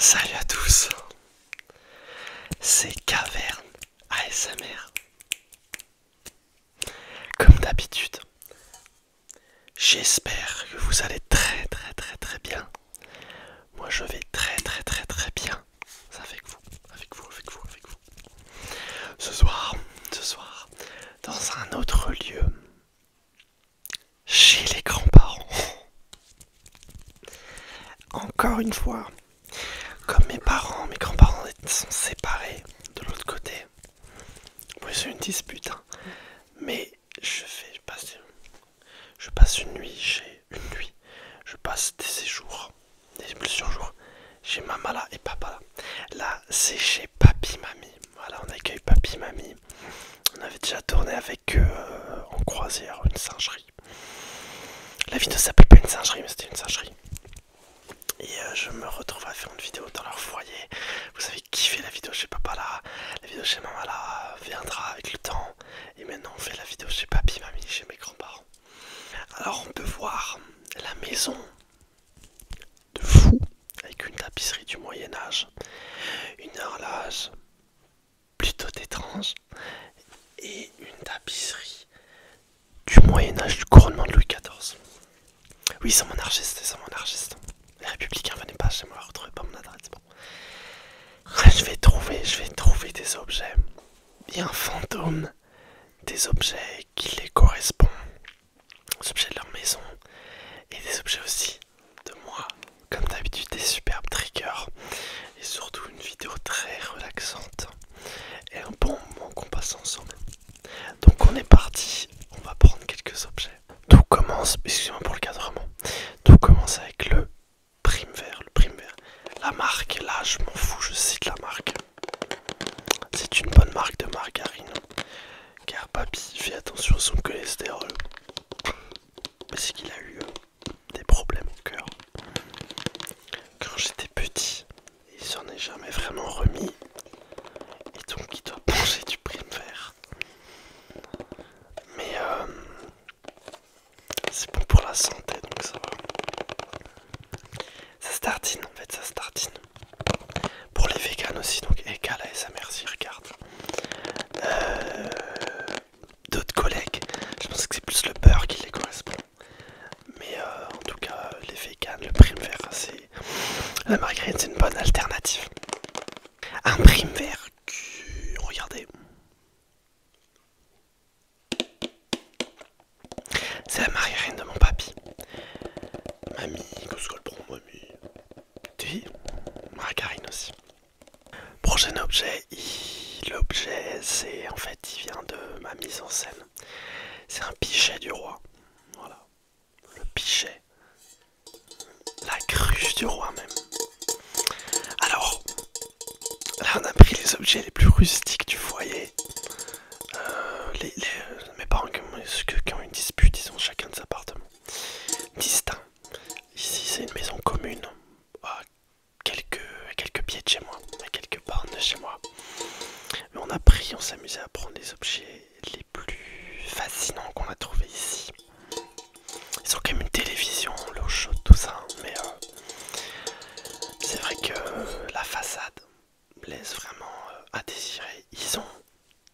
Salut à tous, c'est Caverne ASMR. Comme d'habitude, j'espère que vous allez très bien. Moi je vais très bien. Avec vous. Ce soir, dans un autre lieu, chez les grands-parents. Encore une fois, comme mes grands-parents sont séparés de l'autre côté. Oui, c'est une dispute, hein. Mais je passe une nuit, je passe des séjours, plusieurs jours chez maman là et papa là. Là, c'est chez papy, mamie. Voilà, on accueille papy, mamie. On avait déjà tourné avec eux en croisière, une singerie. La vidéo s'appelle pas une singerie, mais c'était une singerie. Et je me retrouve à faire une vidéo dans leur foyer. Vous avez kiffé la vidéo chez papa là. La vidéo chez maman là viendra avec le temps. Et maintenant on fait la vidéo chez papy, mamie, chez mes grands-parents. Alors on peut voir la maison de fou avec une tapisserie du Moyen-Âge, une horloge plutôt étrange et une tapisserie du Moyen-Âge du couronnement de Louis XIV. Oui, c'est mon argiste. Les républicains venaient pas chez moi, retrouvez pas mon adresse. Bon. Je vais trouver des objets. Il y a un fantôme, des objets qui les correspondent, des objets de leur maison et des objets aussi de moi. Comme d'habitude, des superbes triggers et surtout une vidéo très relaxante et un bon moment qu'on passe ensemble. Donc on est parti, on va prendre quelques objets. Tout commence, excusez-moi pour le cadrement, tout commence avec le prime vert. La marque, là je m'en fous, je cite la marque. C'est une bonne marque de margarine. Car papy fait attention à son cholestérol. Parce qu'il a eu des problèmes au cœur. Quand j'étais petit, il s'en est jamais vraiment remis. Et donc il doit manger du prime vert. Mais c'est bon pour la santé, donc ça va. Ça se tartine en fait, ça se tartine. Pour les véganes aussi, donc égal à ASMR s'ils regardent. D'autres collègues, je pense que c'est plus le beurre qui les correspond. Mais en tout cas, les véganes, le prime vert, c'est... La margarine, c'est une bonne alternative. Un prime vert, regardez. C'est la margarine de mon papy. Mamie, qu'est-ce qu'elle prend, mamie? Oui, margarine aussi. Prochain objet, l'objet c'est en fait il vient de ma mise en scène. C'est un pichet du roi. Voilà. Le pichet. La cruche du roi même. Alors, là on a pris les objets les plus rustiques du foyer. Mes parents qui ont une dispute, ils ont chacun des appartements distincts. Ici c'est une maison commune. À quelques pieds de chez moi, à quelques bornes de chez moi. Mais on s'amusait à prendre les objets les plus fascinants qu'on a trouvés ici. Ils ont quand même une télévision, l'eau chaude, tout ça, mais c'est vrai que la façade laisse vraiment à désirer. Ils ont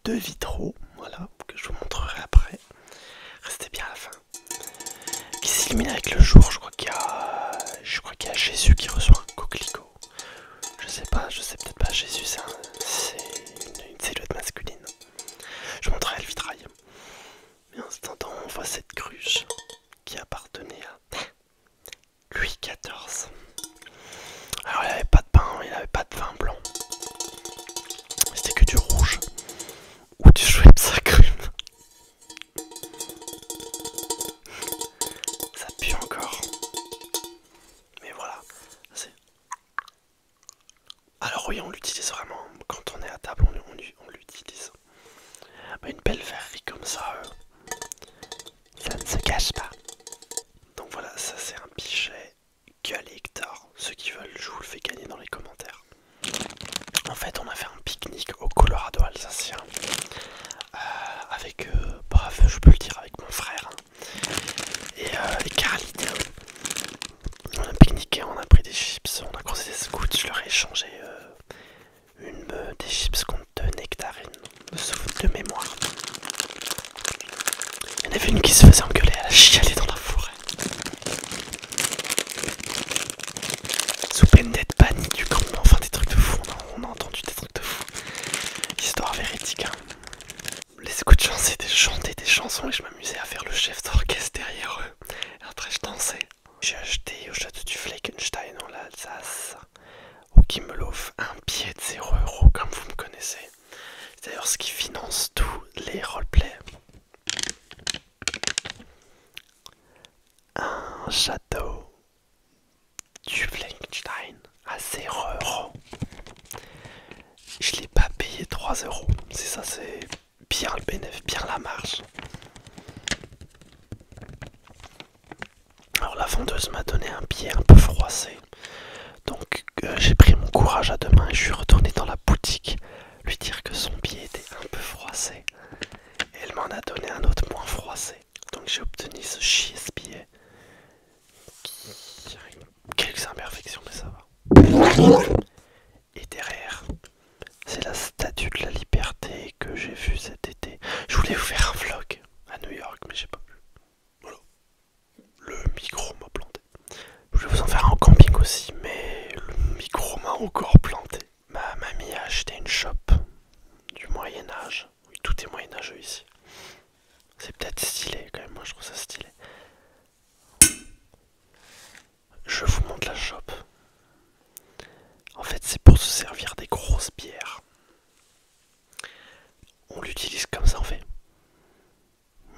deux vitraux, voilà, que je vous montrerai après. Restez bien à la fin. Qui s'illumine avec le jour. Je crois qu'il y a Jésus qui reçoit un coquelicot. Je sais peut-être pas. Jésus, c'est une silhouette masculine. Je vous montrerai le vitrail. Mais en attendant, on voit cette cruche qui appartenait à Louis XIV. Alors il n'avait pas de pain, il n'avait pas de vin blanc. C'était que du rouge ou du Schweppes sacré. Ça pue encore. Mais voilà. Alors oui, on l'utilise vraiment. Quand on est à table, on l'utilise. Une belle verrerie comme ça, ça ne se cache pas. Donc voilà, ça c'est un pichet collector. Ceux qui veulent, je vous le fais gagner dans les commentaires. En fait, on a fait un pique-nique au Colorado alsacien. Avec, bref, je peux le dire, avec mon frère. Et Carlite. On a pique-niqué, on a pris des chips, on a croisé des scouts, je leur ai Sous peine d'être banni du camp, enfin des trucs de fou, on a entendu des trucs de fou. Histoire véridique. Hein. Les scouts chantaient des chansons et je m'amusais à faire le chef d'orchestre derrière eux. Et après je dansais. J'ai acheté au château du Fleckenstein en Alsace, au Kimmelhof, un billet de 0 € comme vous me connaissez. C'est d'ailleurs ce qui finance tous les roleplays. Un château du Fleckenstein à 0 €. Je l'ai pas payé 3 €. C'est ça, c'est bien le bénéfice, bien la marge. Alors la vendeuse m'a donné un billet un peu froissé. Donc j'ai pris mon courage à deux mains et je suis retourné dans la boutique lui dire que son billet était un peu froissé. Et elle m'en a donné un autre moins froissé. Donc j'ai obtenu ce chier billet. Qui a quelques imperfections mais ça va. Et derrière, c'est la statue de la liberté que j'ai vue cet été. Je voulais vous faire un vlog à New York mais j'ai pas pu. Voilà. Le micro m'a planté. Je voulais vous en faire un camping aussi mais le micro m'a encore planté. Ma mamie a acheté une shop du Moyen-Âge. Oui, tout est moyenâgeux ici. C'est peut-être stylé quand même, moi je trouve ça stylé. Je vous montre la shop. En fait, c'est pour se servir des grosses bières. On l'utilise comme ça, on fait.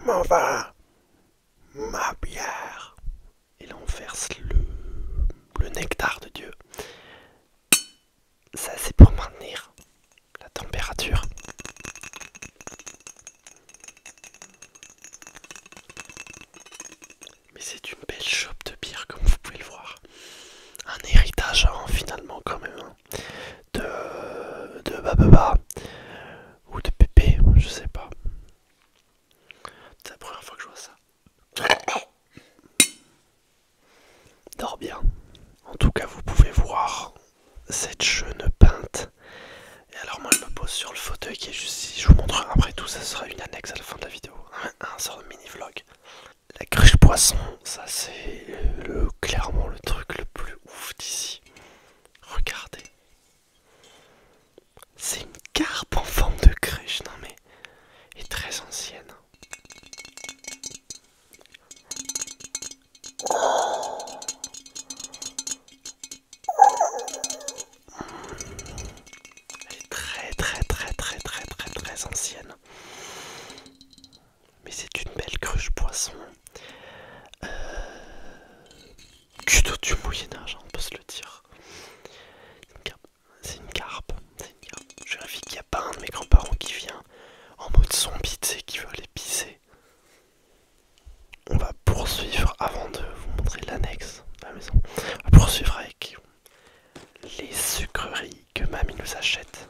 M'en va, ma bière. Et là, on verse le nectar de Dieu. Ça, c'est pour maintenir la température. Mais c'est une belle shop de bière, comme vous pouvez le voir. Un héritage, hein, finalement, quand même. Hein. De Bababa. Ou de Pépé, je sais pas. C'est la première fois que je vois ça. Dors bien. En tout cas, vous pouvez voir cette jeune peinte. Et alors moi, je me pose sur le fauteuil qui est juste ici. Je vous montre après tout, ça sera une annexe à la fin de la vidéo. Un sort de mini-vlog. La cruche poisson, ça c'est clairement le truc le plus ouf d'ici. Regardez. C'est une carpe en forme de cruche, non mais... Et très ancienne. Elle est très ancienne. Mais c'est une belle cruche poisson. Cuto du Moyen-Âge, on peut se le dire. C'est une carpe. Je vérifie qu'il n'y a pas un de mes grands-parents qui vient en mode zombie, tu sais, qui veut aller pisser. On va poursuivre avant de vous montrer l'annexe de la maison. On va poursuivre avec les sucreries que mamie nous achète.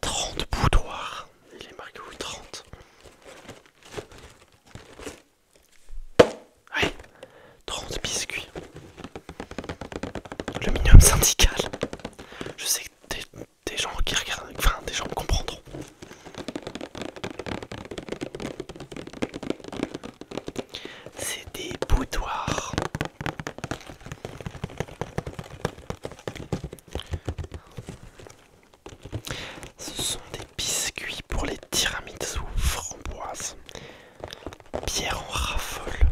30 boudoirs. Il est marqué où 30. Ouais, 30 biscuits. Le minimum syndical. Je sais que des gens qui regardent, enfin des gens comprendront. C'est des boudoirs. Ce sont des biscuits pour les tiramisu framboises. Bière en raffole.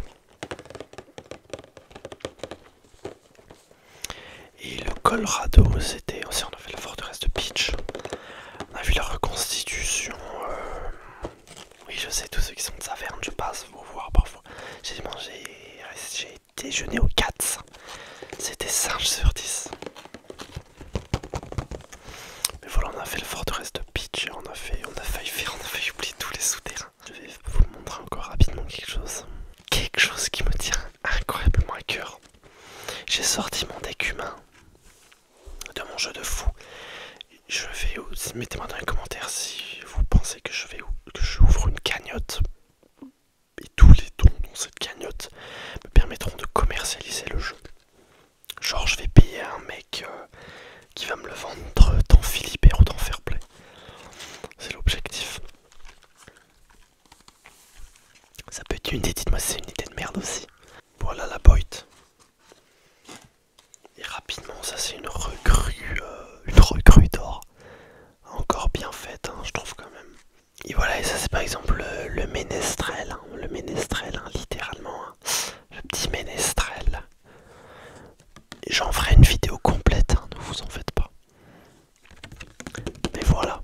Et le Colorado, c'était aussi, on a fait la forteresse de Peach. On a vu la reconstitution. Oui, je sais, tous ceux qui sont de Saverne, je passe vous voir parfois. J'ai déjeuné au 4. C'était 5 sur 10. Mais voilà, on a fait la forteresse de Peach et on a failli oublier tous les souterrains. Je vais vous montrer encore rapidement quelque chose. Quelque chose qui me tient incroyablement à cœur. J'ai sorti mon deck humain de mon jeu de fou. Je vais aussi, mettez-moi dans les commentaires si vous pensez que j'ouvre une cagnotte. Et tous les dons dans cette cagnotte me permettront de commercialiser le jeu. Genre je vais payer un mec qui va me le vendre dans Philibert ou dans Fairplay. C'est l'objectif. Ça peut être une idée, dites-moi si c'est une idée de merde aussi. Voilà la boîte. Et rapidement ça c'est une recrue d'or. Encore bien faite, hein, je trouve quand même. Et voilà, et ça c'est par exemple le ménestrel, hein, littéralement, hein, le petit ménestrel. Et j'en ferai une vidéo complète, hein, ne vous en faites pas. Mais voilà,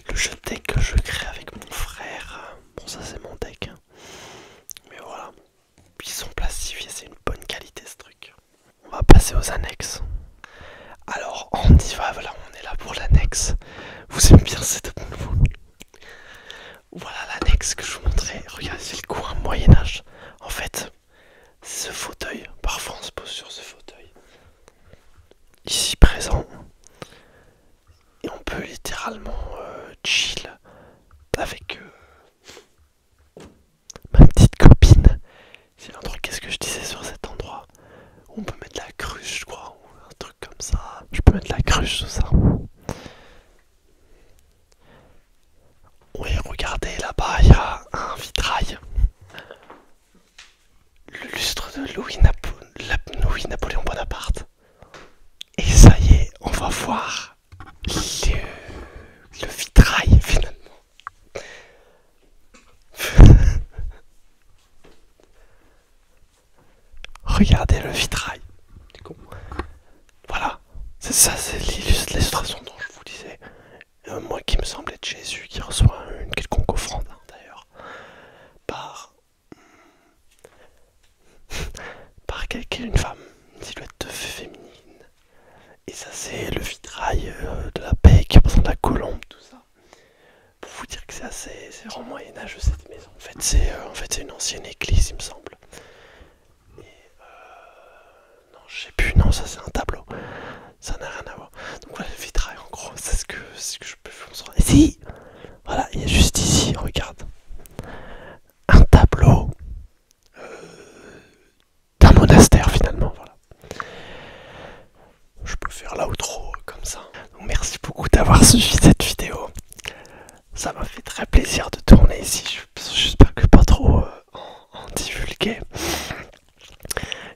le jeu de deck que je crée avec mon frère, bon ça c'est mon deck, hein. Mais voilà, ils sont plastifiés, c'est une bonne qualité ce truc. On va passer aux annexes. Alors on y va, voilà, on est là pour l'annexe. Vous aimez bien cette nouveau. Voilà l'annexe que je vous montrais. Regardez, c'est le coin Moyen-Âge. En fait, ce fauteuil, parfois on se pose sur ce fauteuil. Ici présent. Et on peut littéralement chill avec ma petite copine. C'est l'endroit, qu'est-ce que je disais sur cet endroit? On peut mettre la cruche, je crois, ou un truc comme ça. Je peux mettre la cruche, tout ça. Oui, regardez, là-bas, il y a un vitrail. Le lustre de Louis-Napoléon Bonaparte. Et ça y est, on va voir le vitrail, finalement. Regardez le vitrail. Voilà, c'est ça, c'est l'illustration dont je vous disais. Moi qui me semble être Jésus qui reçoit une quelconque offrande, hein, d'ailleurs, par quelqu'un, une femme, une silhouette féminine. Et ça c'est le vitrail de la paix qui représente la colombe, tout ça. Pour vous dire que c'est vraiment moyenâgeux cette maison. En fait c'est une ancienne église, il me semble. Et non, je sais plus, non, ça c'est un tableau. Ça n'a rien à voir. Donc voilà, le vitrail en gros, c'est ce que je peux vous montrer. Et si, voilà, il est juste ici, regarde. Un tableau d'un monastère finalement, voilà. Je peux faire l'outro comme ça. Donc merci beaucoup d'avoir suivi cette vidéo. Ça m'a fait très plaisir de tourner ici. J'espère que pas trop en divulguer.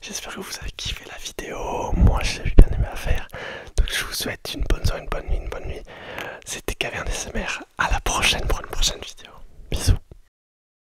J'espère que vous avez kiffé la vidéo. Moi j'ai bien aimé la faire. Donc je vous souhaite une bonne soirée, une bonne nuit. C'était Caverne SMR. À la prochaine.